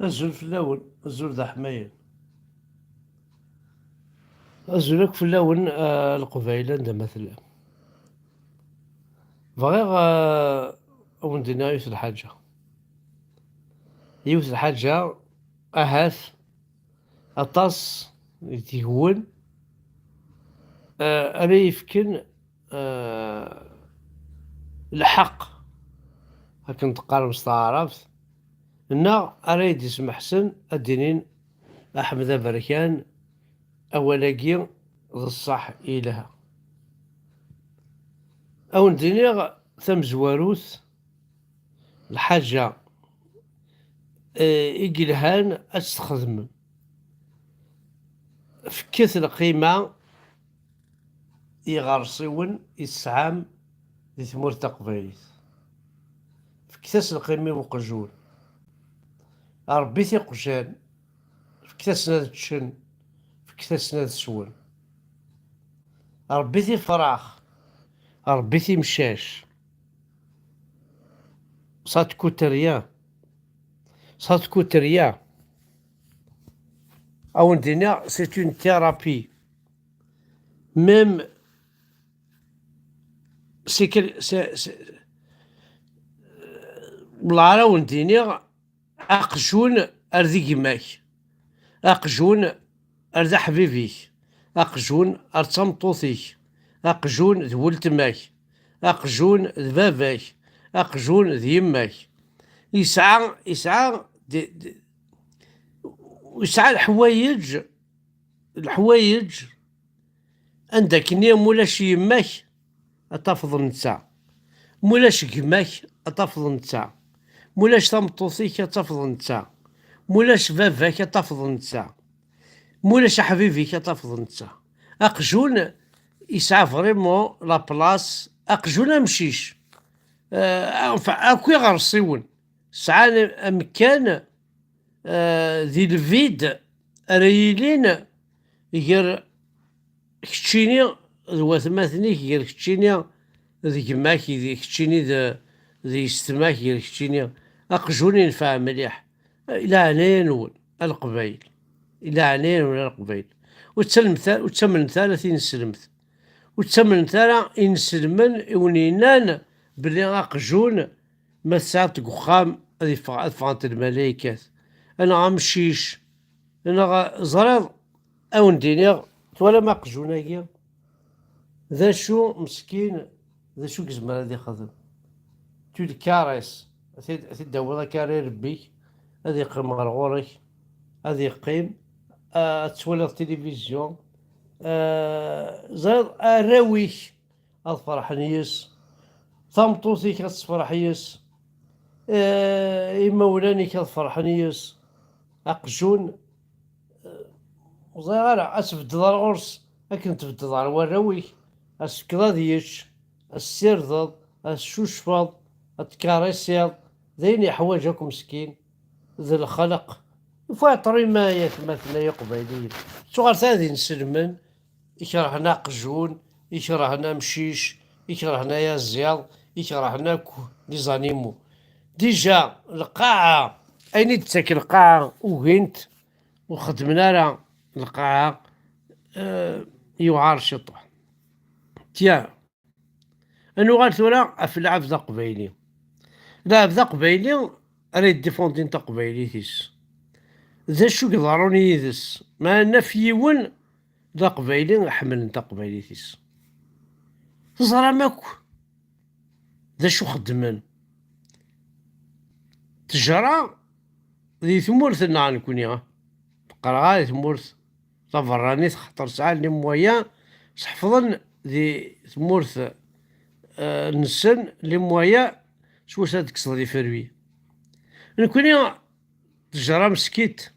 أزول فلاون، أزول ذا حمايل، أزولك فلاون القبيلة ندا مثلا. بغيغ وندنا يوث الحاجة، يوث الحاجة أهاث أطاس يتيهون أنا يفكن الحق هاك نتقارب مستعرفت إنا أريد يسمح حسن الدينين أحمد بركان أولاقي ذا الصح إلها أو نديني ثم زواروث الحاجة إقلهان أستخدم فكث القيمة يغرسون يسعام دي ثمور تقبيليت فكثاس القيمة وقجون ربي قجان فكثاس ناد تشن فكثاس ناد سون ربي فراخ ربي مشاش صات كوتريا صات كوتريا أو ندينا سيت اون ثيرابي ميم سي بالعرا ونديني أقجون أرذي ماك أقجون أرذ حبيبيك أقجون أرتمطوثيك أقجون ذ ولتماك أقجون ذ باباك أقجون ذ يماك يسعى يسعى الحوايج عندك نيا مولاش يماك أتفضل نتا مولاش كماك أتفضل نتا مولاش تمطوثيك أتفضل نتا مولاش باباك أتفضل نتا مولاش حبيبي كتفضل نتا أقجون يسعى فريمون لا بلاص أقجون مشيش أكوي غرسيون سعى مكان ذي الفيد ريلين غير كتشيني ذو ثماثنيك غير كتشيني ذي كماك ذي كتشيني ذي استماك غير كتشيني أقجون ينفع مليح إلى عنين القبايل إلى عنين ولا القبيل وتسمن ثالث ينسلمت وتسمن ثالث ينسلمن ونينان بلي أقجون ما ساعات قخام هذه فغانت الملايكات أنا غامشيش أنا زريض أو نديني ولا ما قجوناكيا ذا شو مسكين ذا شو كزمر هذا يخدم تو الكاريس تدور كاري ربيك هذا يقيم غرغورك هذا يقيم تولى التلفزيون زاد راويك الفرح نيس ثمطوثيك الفرح يس إمولانيك الفرح نيس أقجون وزير أسفد الغرس أكن تفد الوراويك أسكلاذيش السيرضض الشوشفض التكاريسيض ذين يحواجكم مسكين ذي الخلق فاطري ما يتمثل يقبيلين صغار ثاني نسلمن يكرهنا قجون يكرهنا مشيش يكرهنا يا زياض يكرهنا لي زانيمو ديجا القاعة أين تساك القاعة وهنت وخدمنا راه القاعة يوعر شطح تيا أنو غير ثورة في اللعب ذا قبيلي لعب ذا قبيلي أريد ديفوندين تا قبيليتيس ذا شو قدروني يدس ما نفيون ذا قبيلي حمل نتا قبيليتيس تزرع ماكو ذا شو خدمن تجرى ذي ثمورث نكوني تقرا ذي ثمورث طفراني خطر ساعة اللي مويا صحفظن ذي ثمورث نسن اللي مويا شو سادك صدي فروي نكوني تجرى مسكيت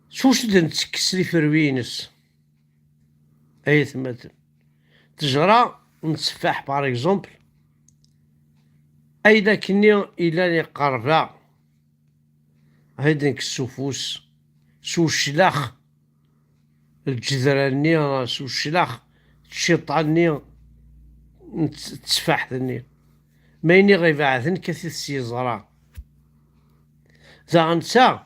شو شد نتكسري فروينس أي ثمثل تجرى نتسفاح بار اكزومبل أيضا كني إلى قربا هيدنك السفوس سو الشلاخ الجذراني سو الشلاخ الشيطاني نتسفاح ذني مايني غيبعثن كثير سيزرا ذا نسا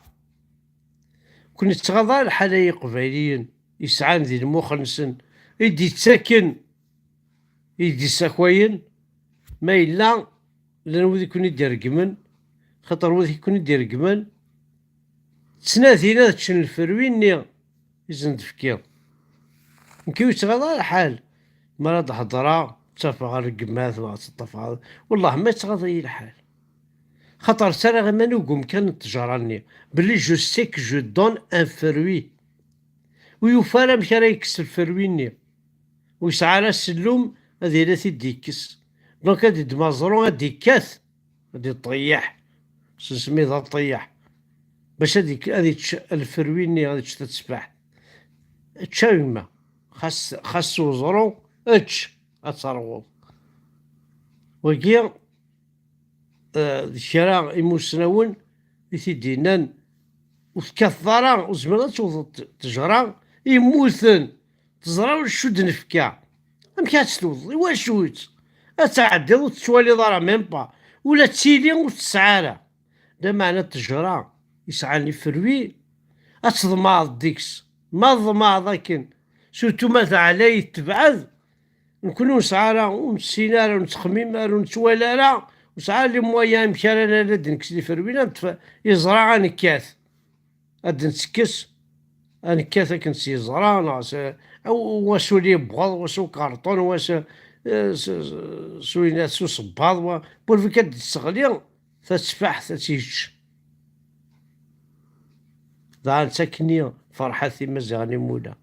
كون يتغاضى الحلايا قبايليين يسعان ذي المخنسن يدي تساكن يدي ساكوين ما إلا لان وذي يكون يدي رقمن خاطر وذي يكون يدي رقمن تسناثينا تشن الفروين يزن تفكير يمكن يتغاضى الحال مرة تحضرها تشافى غير القماث وتطفى والله ما يتغاضى الحال خاطر سالا غير ما نوقم كان التجارة بلي جو سيك جو دون ان فروي ويوفالا مشى راه يكس الفروي ويسعى على السلوم هذه لا تيدي يكس دونك هادي دمازرون هادي كاث هادي طيح سنسمي ذا طيح باش هادي الفروي هادي تتسبح تشاوما خاص وزرو اتش اتروض وكي الشراء يموسناون يتيدينان وتكثر وزمرا توض تجرى يموثن تزرى شود نفكا ام كاتسلوض واش ويت اتعدل وتسوالي ضرا ميم با ولا تسيلي وتسعاله دا معنى التجرى يسعى لي فروي اتضماض ديكس ما ضماض لكن سورتو ماذا علي تبعد نكونو نسعى ونسينا ونتخميم ونتوالا وسعى لي مويا مشى لا نكس لي فروينا يزرع نكاث اد نسكس نكاث كنسي يزرع ناس او واسو لي بغض واسو كارطون واسو سوينا سو صباض بور كد تستغلي تتسفح تتيج ضاع ساكني فرحتي مزغني مولا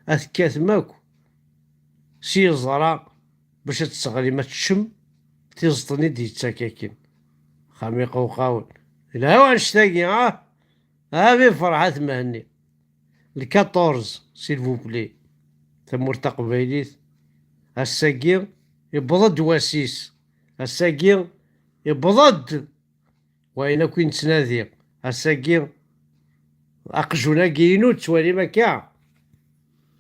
اثكاث ماكو سي زرع باش تستغلي ما تشم تيزطني دي تساكاكين خميقة وقاون لا وانشتاقي هذه فرحة مهني الكاتورز سيلفو بلي ثمورتا قبايليت الساقي يبضد واسيس الساقي يبضد وين كوين تنادي الساقي أقجونا كينو تسوالي مكا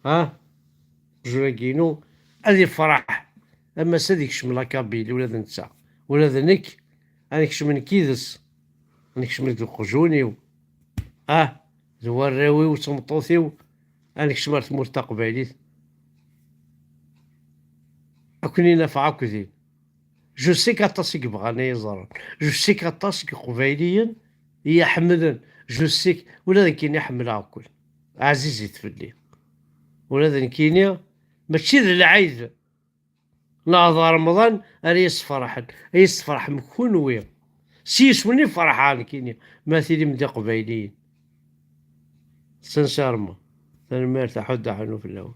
أقجونا كينو هذه فرح أما ساديك شملا كابيلي ولا نسا ولا ذنك أنا كشمن كيدس أنا كشمن القجوني زوراوي وسمطوثي أنا كشمرت مرتا قبايليت أكوني نافع كذي جو سيك أطاسك بغاني يزران جو سيك أطاسك قبايليا يحمدن جو سيك ولا ذا كيني يحملها كل عزيزي تفلي ولا ذا كيني ماشي ذا العيد نهضر رمضان راه يصفرح مكون وين سيسوني فرحان كيني ماثلي مدي قبايليين سنسارما ثاني مرتاح حد عنو في الأول